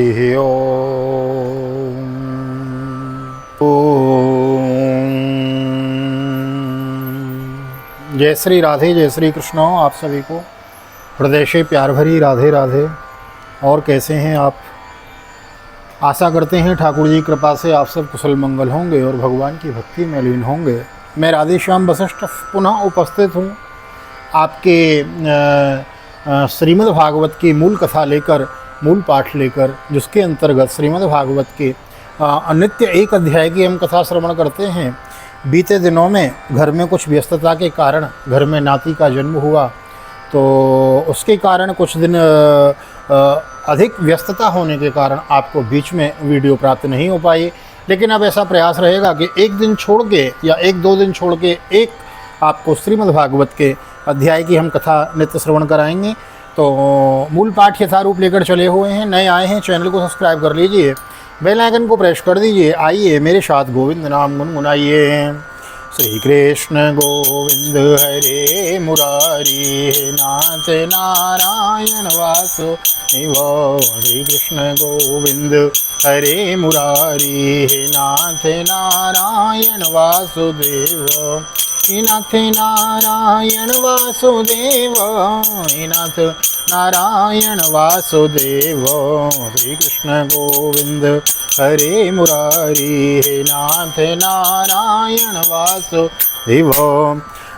हरि ओम। ओम। जय श्री राधे, जय श्री कृष्ण। आप सभी को हृदय से प्यार भरी राधे राधे। और कैसे हैं आप? आशा करते हैं ठाकुर जी कृपा से आप सब कुशल मंगल होंगे और भगवान की भक्ति में लीन होंगे। मैं राधेश्याम वशिष्ठ पुनः उपस्थित हूँ आपके श्रीमद् भागवत की मूल कथा लेकर, मूल पाठ लेकर, जिसके अंतर्गत श्रीमद् भागवत के नित्य एक अध्याय की हम कथा श्रवण करते हैं। बीते दिनों में घर में कुछ व्यस्तता के कारण घर में नाती का जन्म हुआ, तो उसके कारण कुछ दिन अधिक व्यस्तता होने के कारण आपको बीच में वीडियो प्राप्त नहीं हो पाई। लेकिन अब ऐसा प्रयास रहेगा कि एक दिन छोड़ के या एक दो दिन छोड़ के एक आपको श्रीमद् भागवत के अध्याय की हम कथा नित्य श्रवण कराएंगे। तो मूल पाठ यथारूप लेकर चले हुए हैं। नए आए हैं चैनल को सब्सक्राइब कर लीजिए, बेल आइकन को प्रेस कर दीजिए। आइए मेरे साथ गोविंद नाम गुनगुनाइए। श्री कृष्ण गोविंद हरे मुरारी, नाथ नारायण वासुदेव। श्री कृष्ण गोविंद हरे मुरारी, नाथ नारायण वासुदेव। नाथ नारायण वासुदेव, नाथ नारायण वासुदेव। श्री कृष्ण गोविंद हरे मुरारी, नाथ नारायण वासुदेव।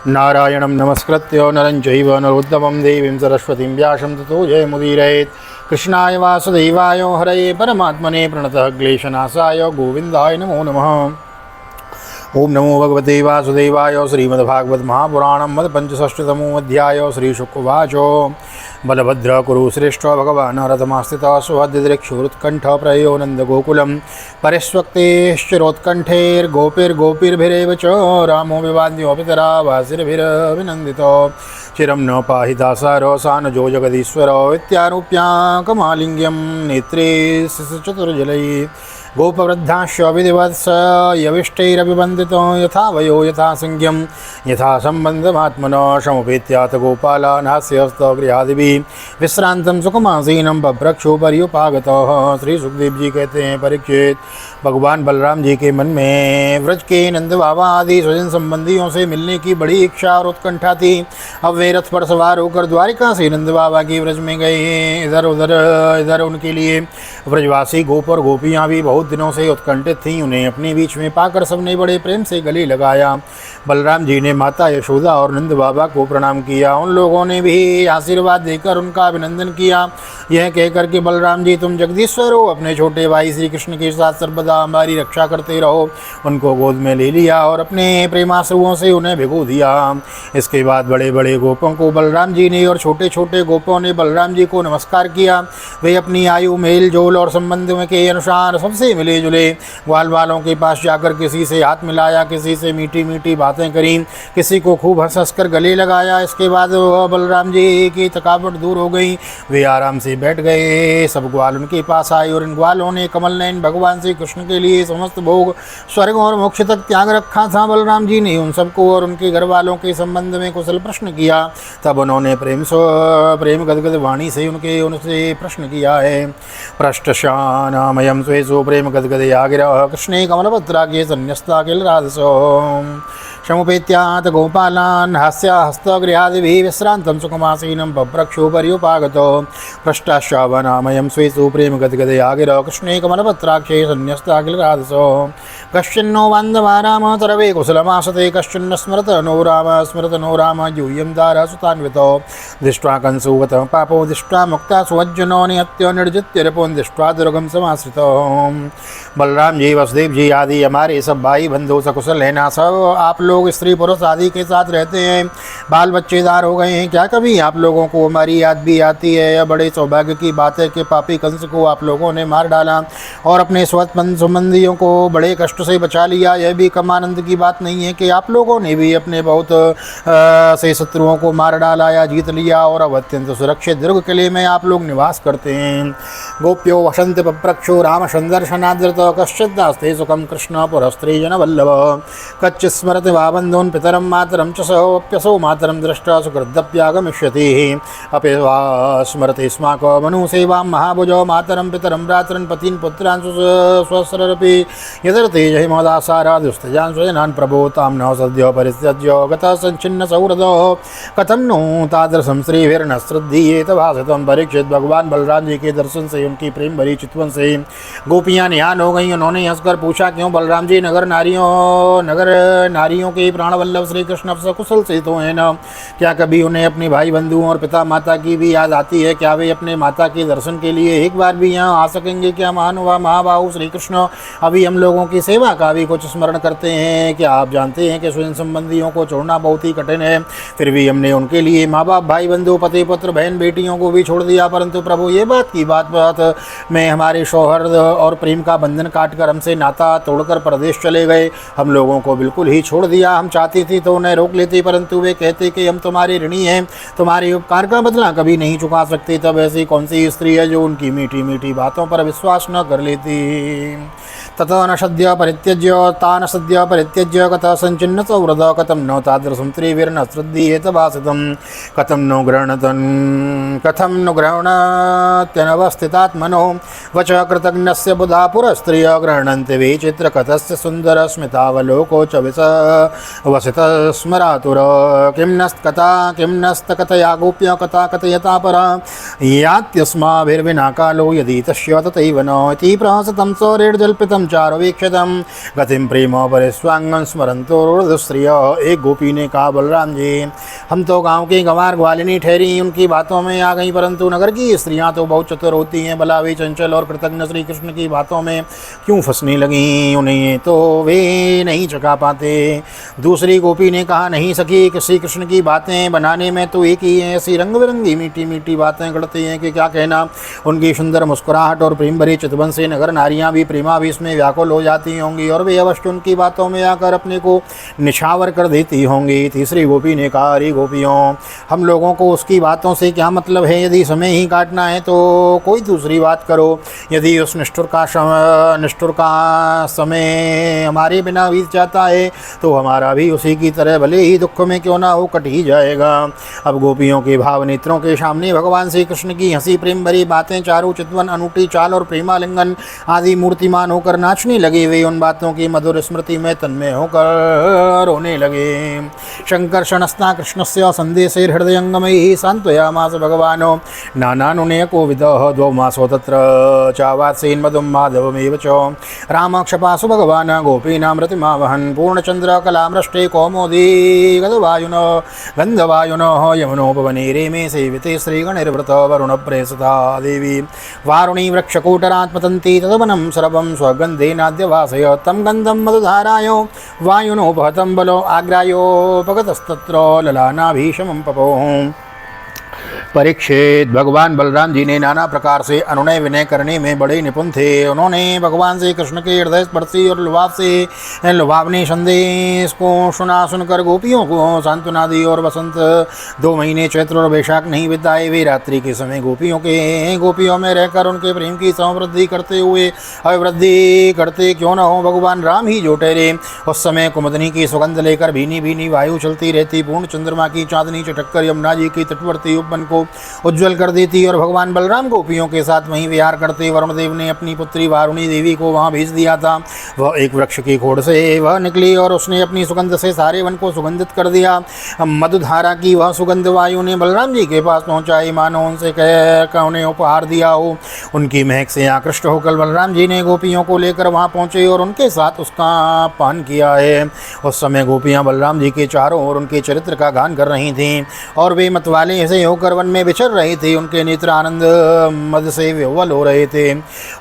नारायणं नमस्कृत्य नरं चैव नरोत्तमं देवीं सरस्वतीं व्यासं ततो जयमुदीरयेत्। कृष्णाय वासुदेवाय हरये परमात्मने प्रणतः क्लेशनाशाय गोविन्दाय नमो नमः। ओम नमो भगवते वासुदेवाय। श्रीमद्भागवत महापुराणं मदपञ्चषष्टितमो अध्याय। श्रीशुकवाच बलभद्र कुरु श्रेष्ठ भगवान् रथमास्थितः स्वहद्दिदृक्षुरुत्कण्ठ प्रयो नन्दगोकुलं परिष्वक्तेश्चिरोत्कण्ठैर्गोपैर्गोपीर्भिरेव च रामो विवाद्यो पितरा वासिभिरभिनन्दितो चिरं न पाहि दासारो सानजो जगदीश्वरो इत्यारूप्या कमालिङ्ग्यं नेत्रे चतुर्जलैः गोपवृद्धाश्च विधिवत्स यविष्टैरभिवन्दितो यथा वयो यथा संज्ञं यथा सम्बन्धमात्मनो समुपेत्याथ गोपालान् हास्यस्तगृहादिभिः विश्रान्तं सुखमासीनं बभ्रक्षो पर्युपागतः। श्री सुखदेव जी कहते हैं, परीक्षित, भगवान बलराम जी के मन में व्रज के नंद बाबा आदि स्वजन संबंधियों से मिलने की बड़ी इच्छा और उत्कंठा थी। अब वे रथ पर सवार होकर द्वारिका से नंद बाबा की व्रज में गए। इधर उनके लिए व्रजवासी गोप और गोपियाँ भी बहुत दिनों से उत्कंठित थीं। उन्हें अपने बीच में पाकर सबने बड़े प्रेम से गले लगाया। बलराम जी ने माता यशोदा और नंद बाबा को प्रणाम किया। उन लोगों ने भी आशीर्वाद देकर उनका अभिनंदन किया, यह कहकर कि बलराम जी तुम जगदीश्वर हो, अपने छोटे भाई श्री कृष्ण के साथ सर्वदा हमारी रक्षा करते रहो। उनको गोद में ले लिया और अपने प्रेमाश्रुओं से उन्हें भिगो दिया। इसके बाद बड़े बड़े गोपों को बलराम जी ने और छोटे छोटे गोपों ने बलराम जी को नमस्कार किया। वे अपनी आयु, मेल जोल और संबंध के अनुसार सबसे मिले जुले। ग्वाल वालों के पास जाकर किसी से हाथ मिलाया, किसी से मीठी मीठी बातें करी, किसी को खूब हंस हंस कर गले लगाया। इसके बाद बलराम जी की थकावट दूर हो गई, वे आराम से बैठ गए। सब ग्वाल उनके पास आए और इन ग्वालों ने कमल नयन भगवान श्री कृष्ण के लिए समस्त भोग स्वर्ग और मोक्ष तक त्याग रखा था। बलराम जी ने उन सबको और उनके घर वालों के संबंध में कुशल प्रश्न किया। तब उन्होंने प्रेम गदगद वाणी से उनसे प्रश्न किया है। पृष्ठशानामयं स्वेषु प्रेम गदगदया गिरः कृष्णे कमलपत्राख्ये सन्न्यस्ता किल राधसो समुपेत्याथ गोपालान् हास्यहस्तगृहादिभिः विश्रान्तं सुखमासीनं बभ्रक्षो पर्युपागतो पृष्ठश्रावणामयं स्वेषु प्रेम गदगदया गिरः कृष्णे कमलपत्राख्ये सन्न्यस्ता किल राधसो कश्चिन्नो बान्धवा राम तरवे कुशलमासते कश्चिन्न स्मरत नो राम यूयं दारा सुतान्वितो दृष्ट्वा कंसुवत पापो दृष्ट्वा मुक्ता सुवज्जनो निहत्य निर्जित्य रिपुं दृष्ट्वा दुर्गम समाश्रितो। बलराम जी, वसुदेव जी आदि हमारे सब भाई बंधु सकुशल है ना? सब आप लोग स्त्री पुरुष आदि के साथ रहते हैं, बाल बच्चेदार हो गए हैं क्या? कभी आप लोगों को हमारी याद भी आती है? यह बड़े सौभाग्य की बात है कि पापी कंस को आप लोगों ने मार डाला और अपने स्वत संबंधियों को बड़े कष्ट कष्ट से बचा लिया। यह भी कम आनंद की बात नहीं है कि आप लोगों ने भी अपने बहुत से शत्रुओं को मार डाला या जीत लिया और अब अत्यंत सुरक्षित दुर्ग किले में आप लोग निवास करते हैं। गोप्यो वसंत पप्रक्षो राम संदर्शनादृत कश्चित् नास्ते सुखम कृष्ण पुरस्त्री जन वल्लभ कच्चित् स्मरति वा बन्धून् पितरं मातरं च सोऽप्यसौ मातरं दृष्ट्वा सुकृदप्यागमिष्यति अपि वा स्मरति स्माको मनुसेवां महाभुजो मातरं पितरं भ्रातरं पतीन् पुत्रान् स्वस्ररपि यदर्ते जहि महदासारादुस्तजान् स्वजनान् प्रभो तां न सद्यो परित्यज्य गतः सञ्छिन्न सौहृदो कथं नो तादृशं श्रीभिर्न श्रद्धीयेत भासितं। परीक्षित भगवान बलराम जी के दर्शन से उनकी प्रेम भरी चितवन से गोपियाँ निहाल हो गईं। उन्होंने हंसकर पूछा, क्यों बलराम जी, नगर नारियों के प्राण वल्लभ श्री कृष्ण सकुशल से तो हैं न? क्या कभी उन्हें अपने भाई बंधुओं और पिता माता की भी याद आती है? क्या वे अपने माता के दर्शन के लिए एक बार भी यहाँ आ सकेंगे? क्या महाबाहु श्री कृष्ण अभी हम लोगों की सेवा का भी कुछ स्मरण करते हैं? क्या आप जानते हैं कि स्वयं संबंधियों को छोड़ना बहुत ही कठिन है, फिर भी हमने उनके लिए माँ बाप, भाई बंधु, पति पुत्र, बहन बेटियों को भी छोड़ दिया। परंतु प्रभु ये बात में हमारे सौहार्द और प्रेम का बंधन काटकर हमसे नाता तोड़कर परदेश चले गए। हम लोगों को बिल्कुल ही छोड़ दिया। हम चाहती थी तो उन्हें रोक लेती, परंतु वे कहते कि हम तुम्हारे ऋणी हैं, तुम्हारे उपकार का बदला कभी नहीं चुका सकते। तब ऐसी कौन सी स्त्री है जो उनकी मीठी मीठी बातों पर विश्वास न कर लेती? ततः न सद्य परित्यज्य तान सद्य परित्यज्य कतः संचिन्न सौहृद कथं न तादृशं त्रिभिर्न श्रद्धीयेत भासितं कथं नु गृह्णत्यनवस्थितात्मनो वच कृतज्ञस्य बुधा पुरस्त्रिय गृह्णन्ति विचित्रकथस्य सुन्दरस्मितावलोको च वसितस्मरातुर किं नस्तकथया गोप्य कथा कथयता परा यात्यस्माभिर्विना कालो यदि तस्य तथैव न इति प्रहसतं सौरेर्जल्पितं चारुवीक्षितं गतिं प्रेम परिस्वांगं स्मरन्तो हृदयश्रिय। एक गोपी ने कहा, बलराम जी, हम तो गांव की गंवार ग्वालिनी ठहरी उनकी बातों में आ गई, परंतु नगर की स्त्रियां तो बहुत चतुर होती हैं। भला वे चंचल और कृतज्ञ श्री कृष्ण की बातों में क्यों फंसने लगी? उन्हें तो वे नहीं चखा पाते। दूसरी गोपी ने कहा, नहीं सखी, श्री कृष्ण की बातें बनाने में तो एक ही है, ऐसी रंग बिरंगी मीठी मीठी बातें करते हैं कि क्या कहना। उनकी सुंदर मुस्कुराहट और प्रेम भरी चितवन से नगर नारियां भी प्रेमावेश में व्याकुल हो जाती होंगी और वे अवश्य उनकी बातों में आकर अपने को निछावर कर देती होंगी। तीसरी गोपी ने कहा, अरे गोपियों, हम लोगों को उसकी बातों से क्या मतलब है? यदि समय ही काटना है तो कोई दूसरी बात करो। यदि उस निष्ठुर का समय हमारे बिना बीत जाता है तो हमारा भी उसी की तरह भले ही दुख में क्यों ना हो कट ही जाएगा। अब गोपियों के भाव नेत्रों के सामने भगवान श्री कृष्ण की हंसी प्रेम भरी बातें, चारु चितवन, अनूठी चाल और प्रेमालिंगन आदि मूर्तिमान होकर नाचने लगे। वे उन बातों की मधुर स्मृति में तन्मय होकर रोने लगे। शंकर्षणस्ता कृष्णस्य संदेशे हृदयंगमैः सान्त्वयामास भगवानो नानानुनेको विदः द्वौ मासो तत्र चावात्सेन् मधुं माधवमेव च रामक्षपासु भगवान् गोपीनामृतिमावहन् पूर्णचन्द्र कलामृष्टे कौमोदी गन्धवायुनः यमुनोपवने रेमे सेविते श्रीगणैर्व्रत वरुणप्रेसता देवी वारुणी वृक्षकूटरात्मतन्ती तदवनं सर्वं स्वगन्धेनाद्यवासय तं गन्धं मधुधारायो वायुनोपहतं बलो आग्रायोपगतस्तत्र ललानाभीषमं पपोः। परीक्षित, भगवान बलराम जी ने नाना प्रकार से अनुनय विनय करने में बड़े निपुण थे। उन्होंने भगवान श्री कृष्ण के हृदय स्पर्शी और लुभावनी संदेश को सुनकर गोपियों को सांत्वना दी और वसंत 2 महीने चैत्र और वैशाख नहीं बिताए। वे रात्रि के समय गोपियों में रहकर उनके प्रेम की समृद्धि करते हुए अभिवृद्धि करते क्यों न हो। भगवान राम ही जो ठहरे। उस समय कुमुदनी की सुगंध लेकर भीनी भीनी वायु चलती रहती। पूर्ण चंद्रमा की चांदनी चटककर यमुना जी की तटवर्ती उपवन को उज्ज्वल कर देती और भगवान बलराम गोपियों के साथ वहीं विहार करते। वरुण देव ने अपनी पुत्री वारुणी देवी को वहां भेज दिया था। वह एक वृक्ष की खोड़ से वह निकली और उसने अपनी सुगंध से सारे वन को सुगंधित कर दिया। मधुधारा की वह सुगंध वायु ने बलराम जी के पास पहुंचाई, मानो उनसे कह उन्हें उपहार दिया हो। उनकी महक से आकृष्ट होकर बलराम जी ने गोपियों को लेकर वहां पहुंचे और उनके साथ उसका पान किया है। उस समय गोपियां बलराम जी के चारों ओर उनके चरित्र का गान कर रही थीं और वे मतवाले से होकर वन में विचर रही थी। उनके नेत्र आनंद मद से विह्वल हो रहे थे।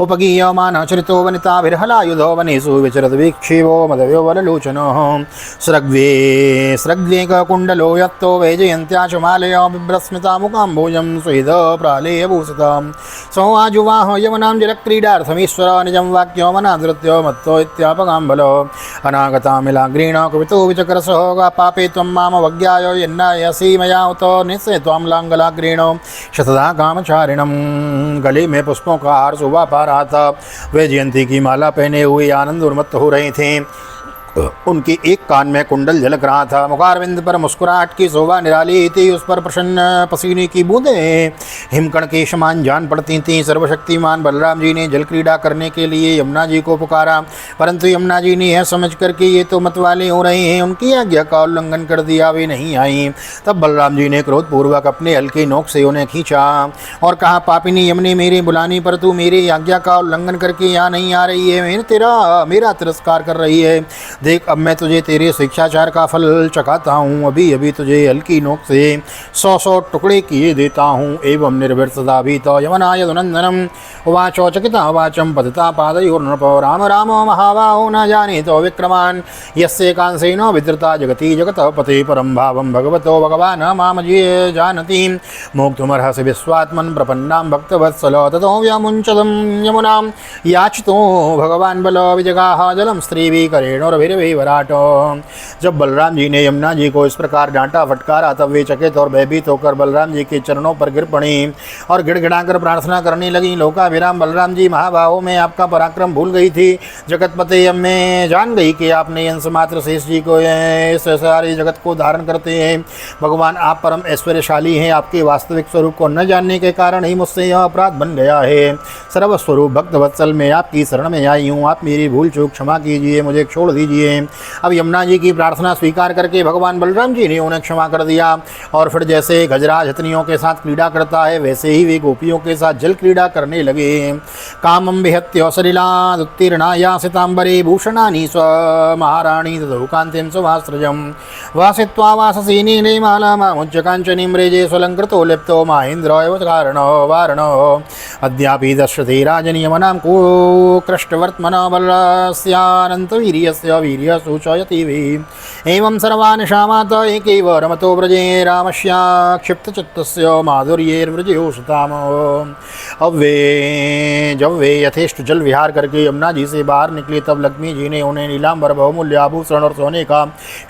उपगीयमान चरितो वनिता विरहलायुधो वनेषु विचरत विक्षेपो मद विह्वल लोचनो स्रग्वेक कुण्डलो यत्तो वैजयन्त्या च मालयो बिभ्रस्मिता मुकाम्भोजं स्वेद प्रालेयभूषितं सौवाजुवाह यवनां जलक्रीडार्थमीश्वर निजं वाक्यो मनादृत्यो मत्तो इत्यापगाम्बलो अनागतामिलाग्रीण कवितो विचकरसो पापे त्वं मामवज्ञायो यन्नायसि मया उत निश्चय त्वां लाङ्गलाग्रीणो शतदा कामचारिणं। गले में पुष्पों का हार शोभा पा रहा था। वे जयंती की माला पहने हुए आनंद उन्मत्त हो रहे थे। उनके एक कान में कुंडल झलक रहा था। मुखारविंद पर मुस्कुराहट की शोभा निराली थी। उस पर प्रसन्न पसीने की बूंदें हिमकण के समान जान पड़ती थीं। सर्वशक्तिमान बलराम जी ने जल क्रीड़ा करने के लिए यमुना जी को पुकारा, परंतु यमुना जी ने यह समझ कर कि ये तो मतवाले हो रहे हैं, उनकी आज्ञा का उल्लंघन कर दिया, वे नहीं आई। तब बलराम जी ने क्रोधपूर्वक अपने हल्के नोक से उन्हें खींचा और कहा, पापिनी यमुने, मेरे बुलाने पर तू मेरी आज्ञा का उल्लंघन करके यहाँ नहीं आ रही है, मेरा तिरस्कार कर रही है। देख, अब मैं तुझे तेरे शिक्षाचार का फल चखाता हूँ। अभी अभी तुझे हल्की नोक से 100 टुकड़े किए देता हूँ। एवं निर्भृतता भी तो यमनाय दुनंदनम उवाचो चकिता वाचम पतिता पादयोर्नृपो राम राम महाबाहो न जाने तो विक्रमान यस्य कांसेनो विद्रता जगति जगत पते परम भावम भगवतो भगवान मामजे जानती मोक्तुमर्हसि विश्वात्मन प्रपन्नां भक्तवत्सल ततो व्यामुञ्चदं यमुनां याचितो भगवान बलो विजगाह जलम स्त्रीभि करेणोर्भिर्विवराटो। जब बलराम जी ने यमुना जी को इस प्रकार डांटा फटकारा, तब वे चकित और भयभीत होकर बलराम जी के चरणों पर गिर पड़ी और गिड़गिड़ाकर प्रार्थना करने लगी। लोकाभिराम बलराम जी, महाबाहो, मैं आपका पराक्रम भूल गई थी। जगतपते, अब मैं जान गई कि आपने अंश मात्र शेष जी को इस सारे जगत को धारण करते हैं। भगवान, आप परम ऐश्वर्यशाली हैं। आपके वास्तविक स्वरूप को न जानने के कारण ही मुझसे यह अपराध बन गया है। सर्वस्वरूप भक्त वत्सल, मैं आपकी शरण में आई हूँ। आप मेरी भूल चूक क्षमा कीजिए, मुझे छोड़ दीजिए। अब यमुना जी की प्रार्थना स्वीकार करके भगवान बलराम जी ने उन्हें क्षमा कर दिया और फिर जैसे गजराज हथनियों के साथ क्रीड़ा करता है, वैसे ही वे गोपियों के साथ जल क्रीड़ा करने लगे। कामं विहत्य सलिलाद उत्तीर्णा या सितांबरे भूषणानि स्व महाराणी ददौ कांतिं सुभास्रजं वासित्वा वाससी नीले मालामुच्च कांचनीं रेजे स्वलंकृतो लिप्तो महेन्द्रो एव कारणो वारणो अद्यापि दश्यते राजन् यमुनां को कृष्टवर्त्मना बलस्यानन्तवीर्यस्य वीर्य सूचयति वै। एवं सर्वान् शामात एकैव रमतो व्रजे रामस्या क्षिप्तचित्तस्य माधुर्यैर्व्रजयोषिताम्। अब जब वे यथेष्ट जल विहार करके यमुना जी से बाहर निकले, तब लक्ष्मी जी ने उन्हें नीलांबर बहुमूल्य आभूषण और सोने का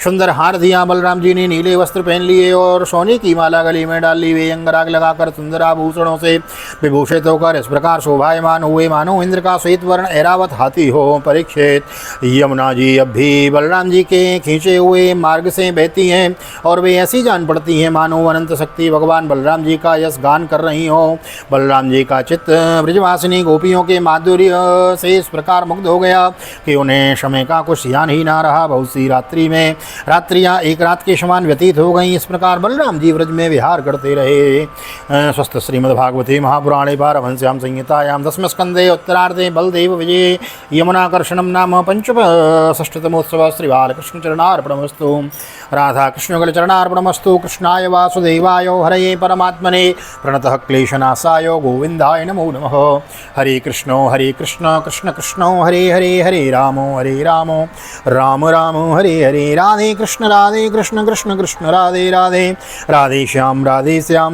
सुंदर हार दिया। बलराम जी ने नीले वस्त्र पहन लिए और सोने की माला गले में डाल ली। वे अंगराग लगाकर सुंदर आभूषणों से विभूषित होकर इस प्रकार शोभायमान हुए मानो इंद्र का श्वेत वर्ण ऐरावत हाथी हो। परीक्षित, यमुना जी अब भी बलराम जी के खींचे हुए मार्ग से बहती हैं और वे ऐसी जान पड़ती हैं मानो अनंत शक्ति भगवान बलराम जी का यश गान कर रही हो। बलराम जी का चित्त ब्रजवासिनी गोपियों के माधुर्य से इस प्रकार मुग्ध हो गया कि उन्हें समय का कुछ ध्यान ही ना रहा। बहुत सी रात्रियां एक रात के समान व्यतीत हो गईं। इस प्रकार बलराम जी ब्रज में विहार करते रहे। स्वस्थ श्रीमद्भागवते महापुराणे पारमहंस्यां संहितायां 10वें स्कंदे उत्तरार्धे बलदेव विजये यमुनाकर्षणं नाम 65तमोत्सव। श्री बालकृष्ण चरणार्पणमस्तु। राधा कृष्ण चरणार्पणमस्तु। कृष्णाय वासुदेवाय हरये परमात्मने प्रणतः क्लेशनाशाय गोविंदाय नमो नमः। हरे कृष्ण कृष्ण कृष्ण हरे हरे, हरे राम राम राम हरे हरे। राधे कृष्ण कृष्ण कृष्ण राधे राधे, राधे श्याम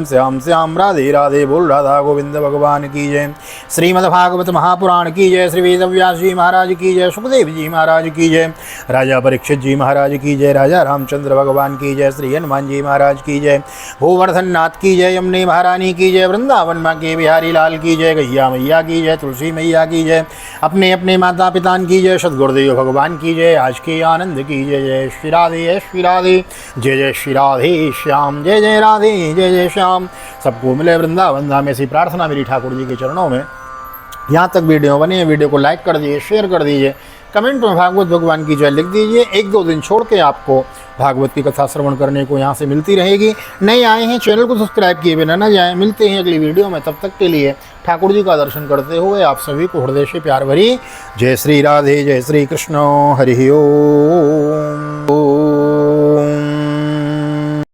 श्याम श्याम राधे राधे। बोल राधा गोविंद भगवान की जय। श्रीमद्भागवत महापुराण की जय। श्री वेदव्यास जी महाराज की जय। सुखदेव जी महाराज की जय। राजा परीक्षित जी महाराज की जय। राजा रामचंद्र भगवान की जय। श्री हनुमान जी महाराज की जय। गोवर्धन नाथ की जय। यमुने महारानी की जय। वृंदावन माँ के बिहारी लाल की जय। गैया मैया की जय। तुलसी मैया की जय। अपने अपने माता पिता की जय। सद्गुरुदेव भगवान की जय। आज के आनंद की जय। जय श्री राधे, जय श्री राधे, जय जय श्री राधे श्याम, जय जय राधे, जय जय श्याम। सबको मिले वृंदावन धाम। ऐसी प्रार्थना मेरी ठाकुर जी के चरणों में। यहाँ तक वीडियो बनी है, वीडियो को लाइक कर दीजिए, शेयर कर दीजिए, कमेंट में भागवत भगवान की जय लिख दीजिए। 1-2 दिन छोड़ के आपको भागवत की कथा श्रवण करने को यहाँ से मिलती रहेगी। नए आए हैं, चैनल को सब्सक्राइब किए बिना न जाएं। मिलते हैं अगली वीडियो में, तब तक के लिए ठाकुर जी का दर्शन करते हुए आप सभी को हृदय से प्यार भरी जय श्री राधे, जय श्री कृष्ण, हरि ओम।